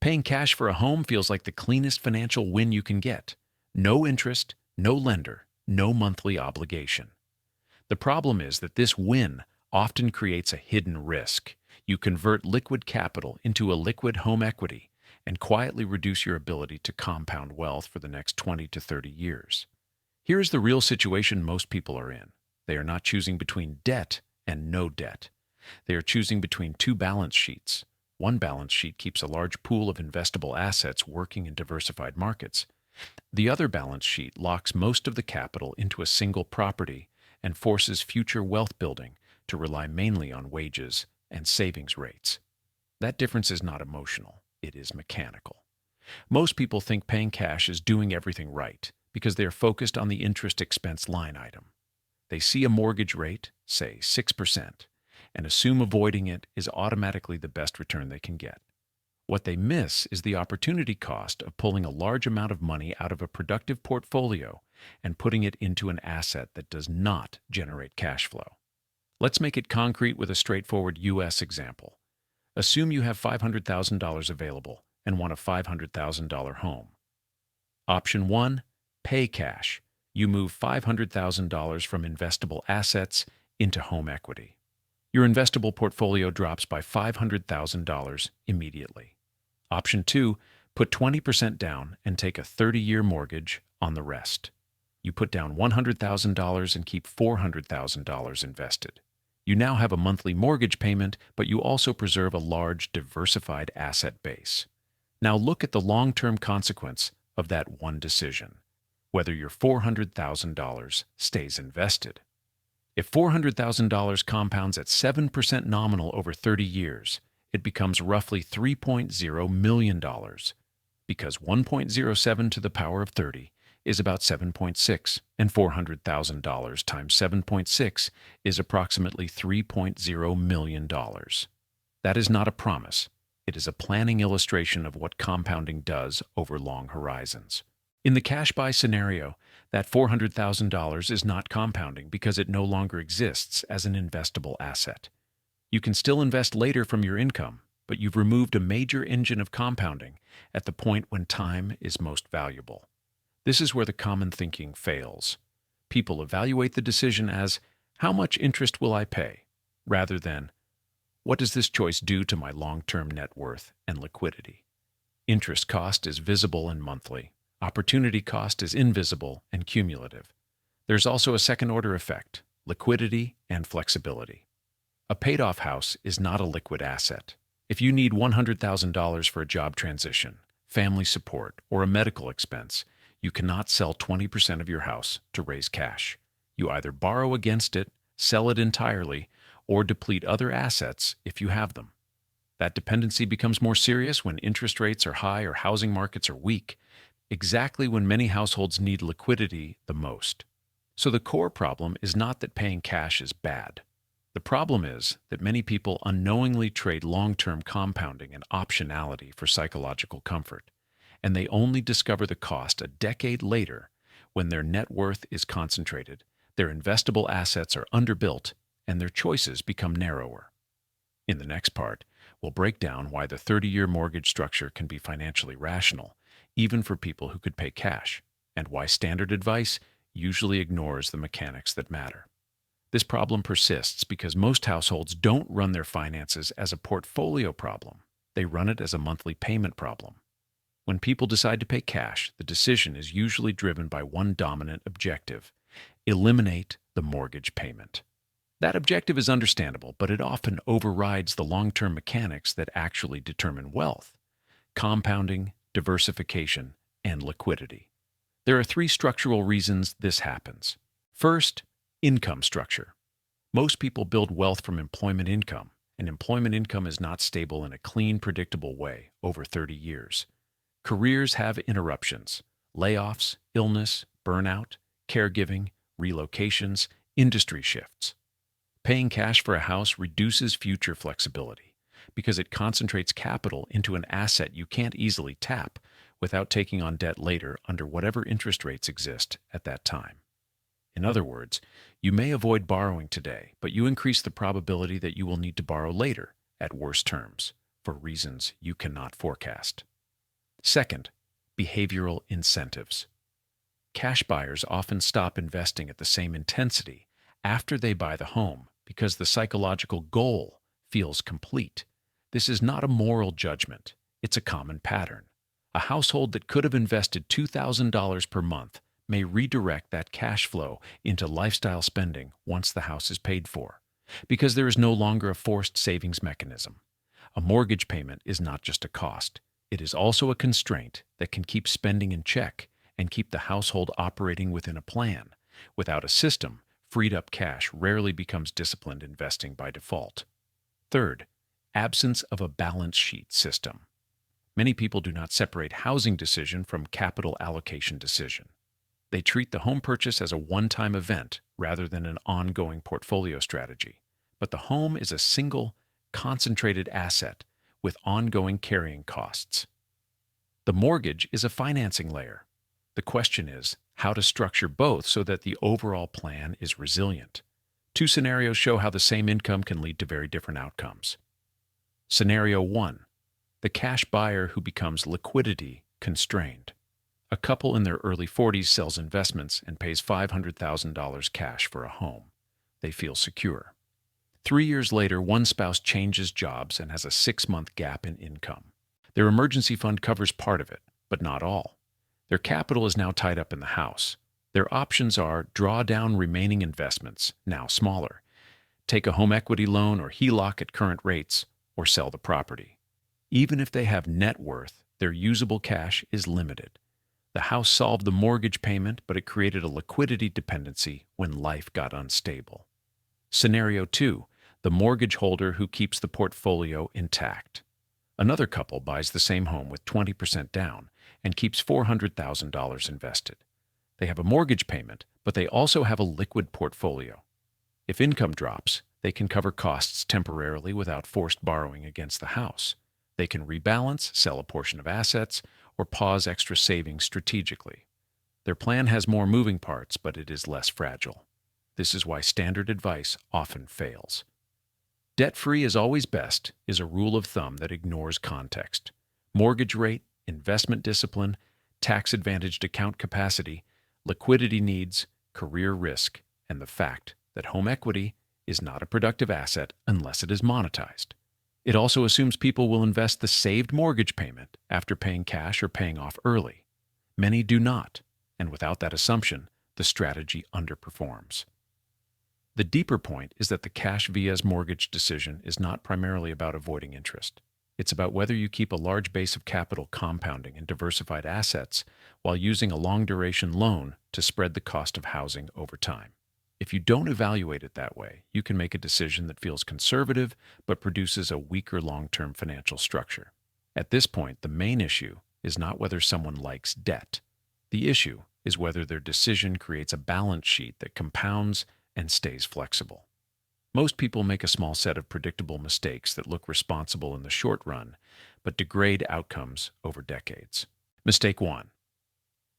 Paying cash for a home feels like the cleanest financial win you can get. No interest, no lender, no monthly obligation. The problem is that this win often creates a hidden risk. You convert liquid capital into a liquid home equity and quietly reduce your ability to compound wealth for the next 20 to 30 years. Here is the real situation most people are in. They are not choosing between debt and no debt. They are choosing between two balance sheets. One balance sheet keeps a large pool of investable assets working in diversified markets. The other balance sheet locks most of the capital into a single property and forces future wealth building to rely mainly on wages and savings rates. That difference is not emotional, it is mechanical. Most people think paying cash is doing everything right because they are focused on the interest expense line item. They see a mortgage rate, say 6%, and assume avoiding it is automatically the best return they can get. What they miss is the opportunity cost of pulling a large amount of money out of a productive portfolio and putting it into an asset that does not generate cash flow. Let's make it concrete with a straightforward US example. Assume you have $500,000 available and want a $500,000 home. Option 1, pay cash. You move $500,000 from investable assets into home equity. Your investable portfolio drops by $500,000 immediately. Option 2, put 20% down and take a 30-year mortgage on the rest. You put down $100,000 and keep $400,000 invested. You now have a monthly mortgage payment, but you also preserve a large, diversified asset base. Now look at the long-term consequence of that one decision, whether your $400,000 stays invested. If $400,000 compounds at 7% nominal over 30 years, it becomes roughly $3.0 million, because 1.07 to the power of 30 is about 7.6, and $400,000 times 7.6 is approximately $3.0 million. That is not a promise. It is a planning illustration of what compounding does over long horizons. In the cash buy scenario, that $400,000 is not compounding because it no longer exists as an investable asset. You can still invest later from your income, but you've removed a major engine of compounding at the point when time is most valuable. This is where the common thinking fails. People evaluate the decision as, how much interest will I pay, rather than, what does this choice do to my long-term net worth and liquidity? Interest cost is visible and monthly. Opportunity cost is invisible and cumulative. There's also a second-order effect, liquidity and flexibility. A paid-off house is not a liquid asset. If you need $100,000 for a job transition, family support, or a medical expense, you cannot sell 20% of your house to raise cash. You either borrow against it, sell it entirely, or deplete other assets if you have them. That dependency becomes more serious when interest rates are high or housing markets are weak, exactly when many households need liquidity the most. So the core problem is not that paying cash is bad. The problem is that many people unknowingly trade long-term compounding and optionality for psychological comfort, and they only discover the cost a decade later when their net worth is concentrated, their investable assets are underbuilt, and their choices become narrower. In the next part, we'll break down why the 30-year mortgage structure can be financially rational, even for people who could pay cash, and why standard advice usually ignores the mechanics that matter. This problem persists because most households don't run their finances as a portfolio problem. They run it as a monthly payment problem. When people decide to pay cash, the decision is usually driven by one dominant objective: eliminate the mortgage payment. That objective is understandable, but it often overrides the long-term mechanics that actually determine wealth: compounding, diversification, and liquidity. There are 3 structural reasons this happens. First, income structure. Most people build wealth from employment income, and employment income is not stable in a clean, predictable way over 30 years. Careers have interruptions: layoffs, illness, burnout, caregiving, relocations, industry shifts. Paying cash for a house reduces future flexibility because it concentrates capital into an asset you can't easily tap without taking on debt later under whatever interest rates exist at that time. In other words, you may avoid borrowing today, but you increase the probability that you will need to borrow later at worse terms for reasons you cannot forecast. Second, behavioral incentives. Cash buyers often stop investing at the same intensity after they buy the home because the psychological goal feels complete. This is not a moral judgment, it's a common pattern. A household that could have invested $2,000 per month may redirect that cash flow into lifestyle spending once the house is paid for, because there is no longer a forced savings mechanism. A mortgage payment is not just a cost, it is also a constraint that can keep spending in check and keep the household operating within a plan. Without a system, freed up cash rarely becomes disciplined investing by default. Third, absence of a balance sheet system. Many people do not separate housing decision from capital allocation decision. They treat the home purchase as a one-time event rather than an ongoing portfolio strategy. But the home is a single, concentrated asset with ongoing carrying costs. The mortgage is a financing layer. The question is how to structure both so that the overall plan is resilient. Two scenarios show how the same income can lead to very different outcomes. Scenario 1. The cash buyer who becomes liquidity constrained. A couple in their early 40s sells investments and pays $500,000 cash for a home. They feel secure. 3 years later, one spouse changes jobs and has a 6-month gap in income. Their emergency fund covers part of it, but not all. Their capital is now tied up in the house. Their options are draw down remaining investments, now smaller, take a home equity loan or HELOC at current rates, or sell the property. Even if they have net worth, their usable cash is limited. The house solved the mortgage payment, but it created a liquidity dependency when life got unstable. Scenario 2. The mortgage holder who keeps the portfolio intact. Another couple buys the same home with 20% down and keeps $400,000 invested. They have a mortgage payment, but they also have a liquid portfolio. If income drops, they can cover costs temporarily without forced borrowing against the house. They can rebalance, sell a portion of assets, or pause extra savings strategically. Their plan has more moving parts, but it is less fragile. This is why standard advice often fails. Debt-free is always best is a rule of thumb that ignores context. Mortgage rate, investment discipline, tax-advantaged account capacity, liquidity needs, career risk, and the fact that home equity is not a productive asset unless it is monetized. It also assumes people will invest the saved mortgage payment after paying cash or paying off early. Many do not, and without that assumption, the strategy underperforms. The deeper point is that the cash via's mortgage decision is not primarily about avoiding interest. It's about whether you keep a large base of capital compounding in diversified assets while using a long-duration loan to spread the cost of housing over time. If you don't evaluate it that way, you can make a decision that feels conservative but produces a weaker long-term financial structure. At this point, the main issue is not whether someone likes debt. The issue is whether their decision creates a balance sheet that compounds and stays flexible. Most people make a small set of predictable mistakes that look responsible in the short run, but degrade outcomes over decades. Mistake 1.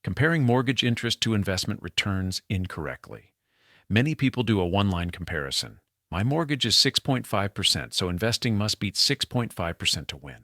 Comparing mortgage interest to investment returns incorrectly. Many people do a one-line comparison. My mortgage is 6.5%, so investing must beat 6.5% to win.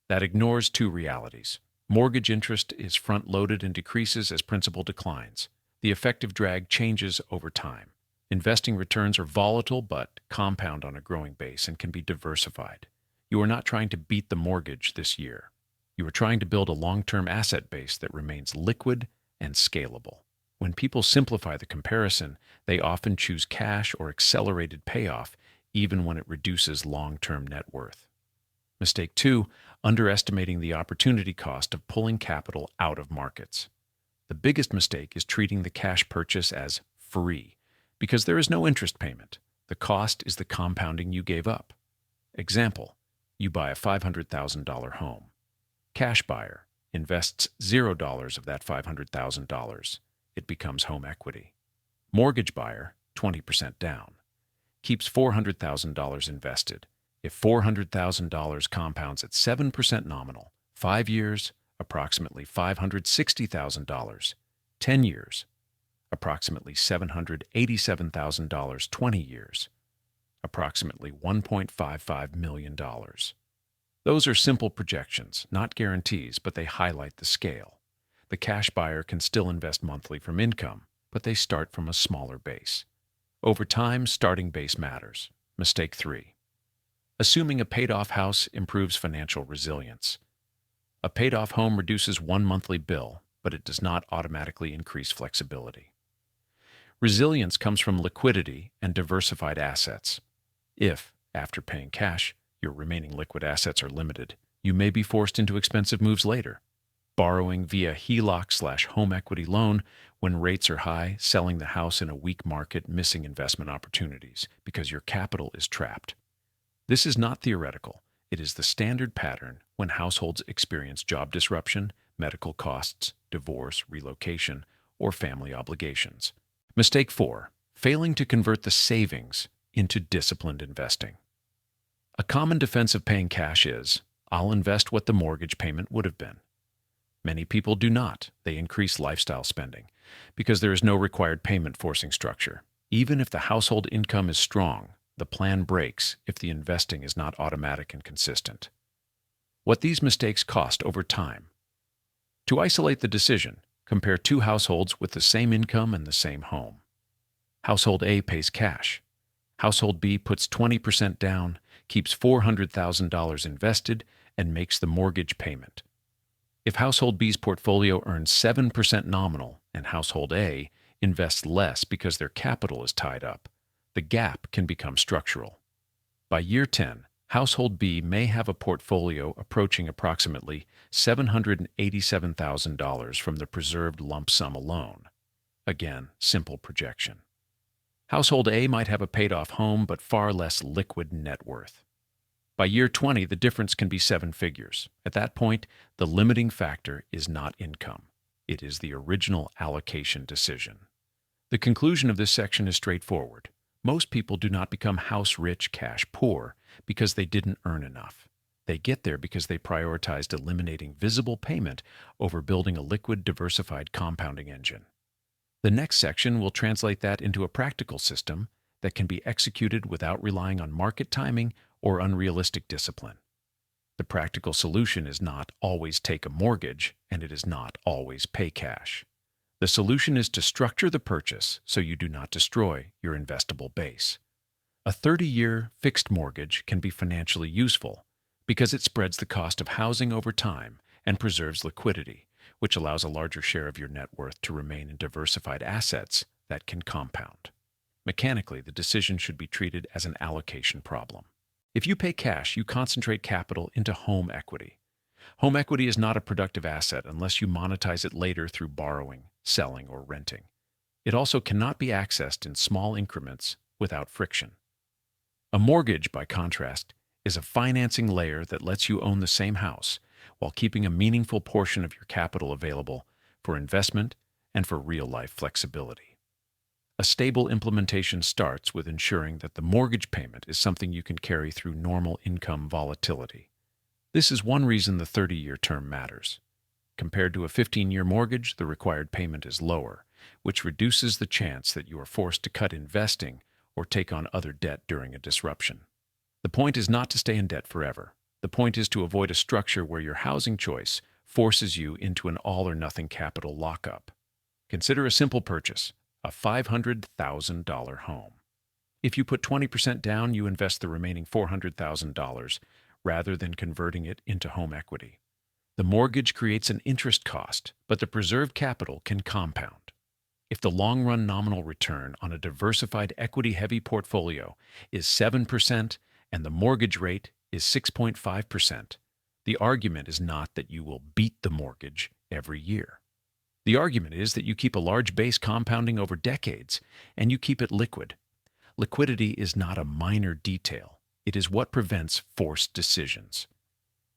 That ignores two realities. Mortgage interest is front-loaded and decreases as principal declines. The effective drag changes over time. Investing returns are volatile but compound on a growing base and can be diversified. You are not trying to beat the mortgage this year. You are trying to build a long-term asset base that remains liquid and scalable. When people simplify the comparison, they often choose cash or accelerated payoff, even when it reduces long-term net worth. Mistake 2, underestimating the opportunity cost of pulling capital out of markets. The biggest mistake is treating the cash purchase as free, because there is no interest payment. The cost is the compounding you gave up. Example, you buy a $500,000 home. Cash buyer invests $0 of that $500,000. It becomes home equity. Mortgage buyer, 20% down, keeps $400,000 invested. If $400,000 compounds at 7% nominal, 5 years, approximately $560,000, 10 years, approximately $787,000, 20 years, approximately $1.55 million. Those are simple projections, not guarantees, but they highlight the scale. The cash buyer can still invest monthly from income, but they start from a smaller base. Over time, starting base matters. Mistake 3. Assuming a paid-off house improves financial resilience. A paid-off home reduces one monthly bill, but it does not automatically increase flexibility. Resilience comes from liquidity and diversified assets. If, after paying cash, your remaining liquid assets are limited, you may be forced into expensive moves later. Borrowing via HELOC/home equity loan when rates are high, selling the house in a weak market, missing investment opportunities because your capital is trapped. This is not theoretical. It is the standard pattern when households experience job disruption, medical costs, divorce, relocation, or family obligations. Mistake 4. Failing to convert the savings into disciplined investing. A common defense of paying cash is, "I'll invest what the mortgage payment would have been." Many people do not. They increase lifestyle spending because there is no required payment forcing structure. Even if the household income is strong, the plan breaks if the investing is not automatic and consistent. What these mistakes cost over time. To isolate the decision, compare two households with the same income and the same home. Household A pays cash. Household B puts 20% down, keeps $400,000 invested, and makes the mortgage payment. If Household B's portfolio earns 7% nominal and Household A invests less because their capital is tied up, the gap can become structural. By year 10, Household B may have a portfolio approaching approximately $787,000 from the preserved lump sum alone. Again, simple projection. Household A might have a paid-off home but far less liquid net worth. By year 20, the difference can be 7 figures. At that point, the limiting factor is not income. It is the original allocation decision. The conclusion of this section is straightforward. Most people do not become house-rich, cash-poor because they didn't earn enough. They get there because they prioritized eliminating visible payment over building a liquid, diversified compounding engine. The next section will translate that into a practical system that can be executed without relying on market timing or unrealistic discipline. The practical solution is not always take a mortgage, and it is not always pay cash. The solution is to structure the purchase so you do not destroy your investable base. A 30-year fixed mortgage can be financially useful because it spreads the cost of housing over time and preserves liquidity, which allows a larger share of your net worth to remain in diversified assets that can compound. Mechanically, the decision should be treated as an allocation problem. If you pay cash, you concentrate capital into home equity. Home equity is not a productive asset unless you monetize it later through borrowing, selling, or renting. It also cannot be accessed in small increments without friction. A mortgage, by contrast, is a financing layer that lets you own the same house while keeping a meaningful portion of your capital available for investment and for real-life flexibility. A stable implementation starts with ensuring that the mortgage payment is something you can carry through normal income volatility. This is one reason the 30-year term matters. Compared to a 15-year mortgage, the required payment is lower, which reduces the chance that you are forced to cut investing or take on other debt during a disruption. The point is not to stay in debt forever. The point is to avoid a structure where your housing choice forces you into an all-or-nothing capital lockup. Consider a simple purchase, a $500,000 home. If you put 20% down, you invest the remaining $400,000 rather than converting it into home equity. The mortgage creates an interest cost, but the preserved capital can compound. If the long-run nominal return on a diversified equity-heavy portfolio is 7% and the mortgage rate is 6.5%, the argument is not that you will beat the mortgage every year. The argument is that you keep a large base compounding over decades and you keep it liquid. Liquidity is not a minor detail. It is what prevents forced decisions.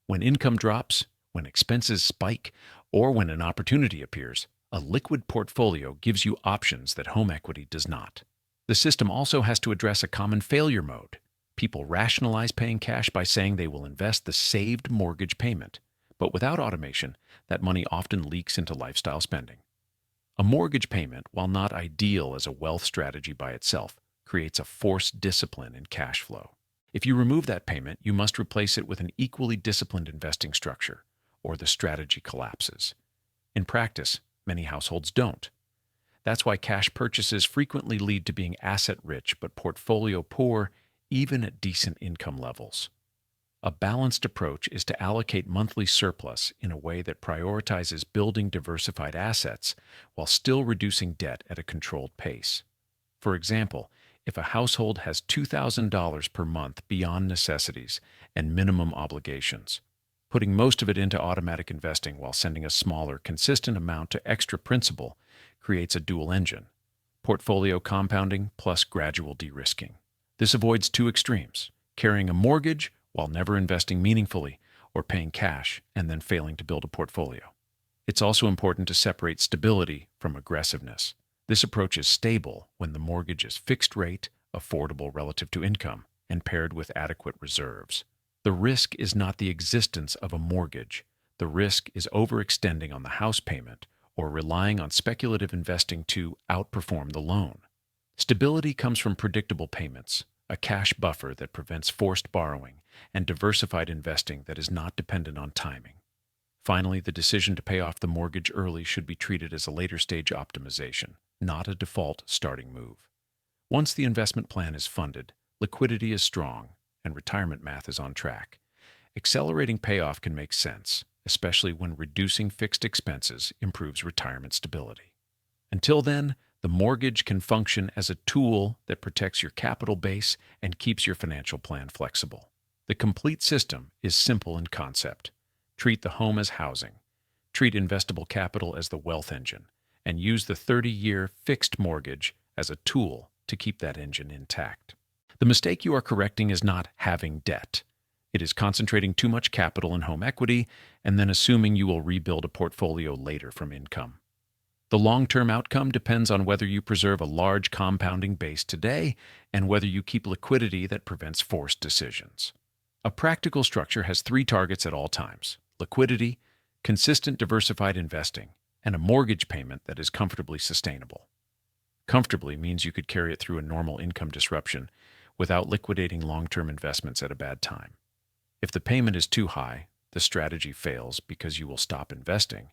When income drops, when expenses spike, or when an opportunity appears, a liquid portfolio gives you options that home equity does not. The system also has to address a common failure mode. People rationalize paying cash by saying they will invest the saved mortgage payment. But without automation, that money often leaks into lifestyle spending. A mortgage payment, while not ideal as a wealth strategy by itself, creates a forced discipline in cash flow. If you remove that payment, you must replace it with an equally disciplined investing structure, or the strategy collapses. In practice, many households don't. That's why cash purchases frequently lead to being asset-rich but portfolio-poor, even at decent income levels. A balanced approach is to allocate monthly surplus in a way that prioritizes building diversified assets while still reducing debt at a controlled pace. For example, if a household has $2,000 per month beyond necessities and minimum obligations, putting most of it into automatic investing while sending a smaller, consistent amount to extra principal creates a dual engine: portfolio compounding plus gradual de-risking. This avoids two extremes: carrying a mortgage while never investing meaningfully, or paying cash and then failing to build a portfolio. It's also important to separate stability from aggressiveness. This approach is stable when the mortgage is fixed rate, affordable relative to income, and paired with adequate reserves. The risk is not the existence of a mortgage. The risk is overextending on the house payment or relying on speculative investing to outperform the loan. Stability comes from predictable payments, a cash buffer that prevents forced borrowing, and diversified investing that is not dependent on timing. Finally, the decision to pay off the mortgage early should be treated as a later-stage optimization, not a default starting move. Once the investment plan is funded, liquidity is strong, and retirement math is on track. Accelerating payoff can make sense, especially when reducing fixed expenses improves retirement stability. Until then, the mortgage can function as a tool that protects your capital base and keeps your financial plan flexible. The complete system is simple in concept. Treat the home as housing, treat investable capital as the wealth engine, and use the 30-year fixed mortgage as a tool to keep that engine intact. The mistake you are correcting is not having debt. It is concentrating too much capital in home equity and then assuming you will rebuild a portfolio later from income. The long-term outcome depends on whether you preserve a large compounding base today and whether you keep liquidity that prevents forced decisions. A practical structure has three targets at all times: liquidity, consistent diversified investing, and a mortgage payment that is comfortably sustainable. Comfortably means you could carry it through a normal income disruption without liquidating long-term investments at a bad time. If the payment is too high, the strategy fails because you will stop investing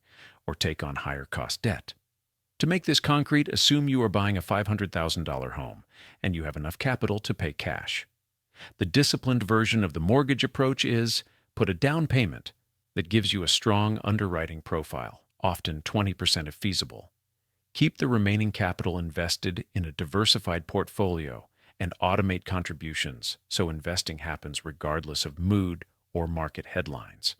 or take on higher cost debt. To make this concrete, assume you are buying a $500,000 home and you have enough capital to pay cash. The disciplined version of the mortgage approach is put a down payment that gives you a strong underwriting profile, often 20% if feasible. Keep the remaining capital invested in a diversified portfolio and automate contributions so investing happens regardless of mood or market headlines.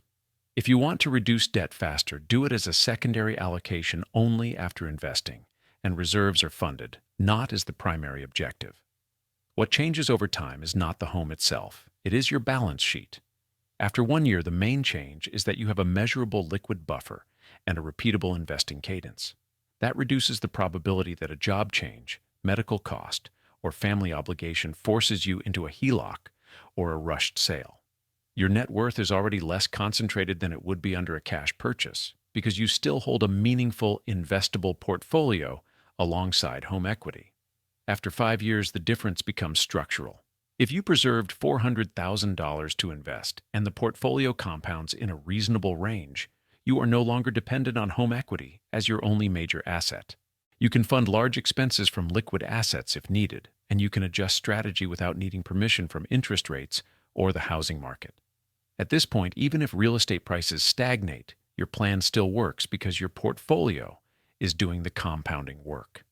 If you want to reduce debt faster, do it as a secondary allocation only after investing, and reserves are funded, not as the primary objective. What changes over time is not the home itself, it is your balance sheet. After 1 year, the main change is that you have a measurable liquid buffer and a repeatable investing cadence. That reduces the probability that a job change, medical cost, or family obligation forces you into a HELOC or a rushed sale. Your net worth is already less concentrated than it would be under a cash purchase because you still hold a meaningful investable portfolio alongside home equity. After 5 years, the difference becomes structural. If you preserved $400,000 to invest and the portfolio compounds in a reasonable range, you are no longer dependent on home equity as your only major asset. You can fund large expenses from liquid assets if needed, and you can adjust strategy without needing permission from interest rates or the housing market. At this point, even if real estate prices stagnate, your plan still works because your portfolio is doing the compounding work.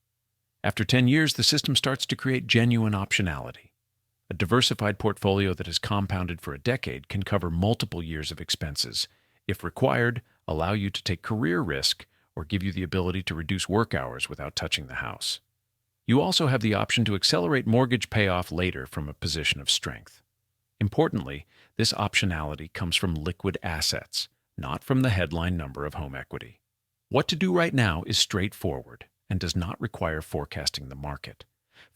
After 10 years, the system starts to create genuine optionality. A diversified portfolio that has compounded for a decade can cover multiple years of expenses. If required, allow you to take career risk or give you the ability to reduce work hours without touching the house. You also have the option to accelerate mortgage payoff later from a position of strength. Importantly, this optionality comes from liquid assets, not from the headline number of home equity. What to do right now is straightforward and does not require forecasting the market.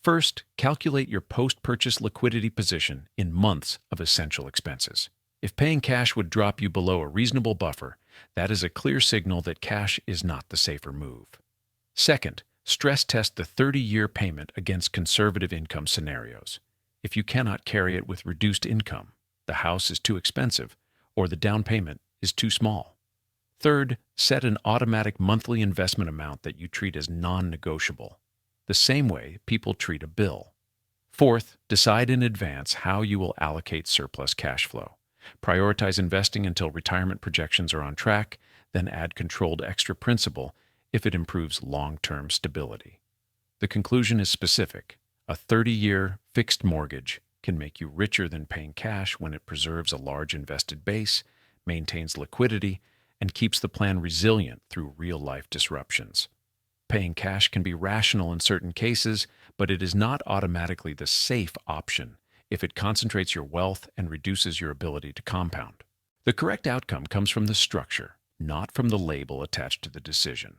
First, calculate your post-purchase liquidity position in months of essential expenses. If paying cash would drop you below a reasonable buffer, that is a clear signal that cash is not the safer move. Second, stress test the 30-year payment against conservative income scenarios. if you cannot carry it with reduced income, the house is too expensive, or the down payment is too small. Third, set an automatic monthly investment amount that you treat as non-negotiable, the same way people treat a bill. Fourth, decide in advance how you will allocate surplus cash flow. Prioritize investing until retirement projections are on track, then add controlled extra principal if it improves long-term stability. The conclusion is specific. A 30-year fixed mortgage can make you richer than paying cash when it preserves a large invested base, maintains liquidity, and keeps the plan resilient through real-life disruptions. Paying cash can be rational in certain cases, but it is not automatically the safe option if it concentrates your wealth and reduces your ability to compound. The correct outcome comes from the structure, not from the label attached to the decision.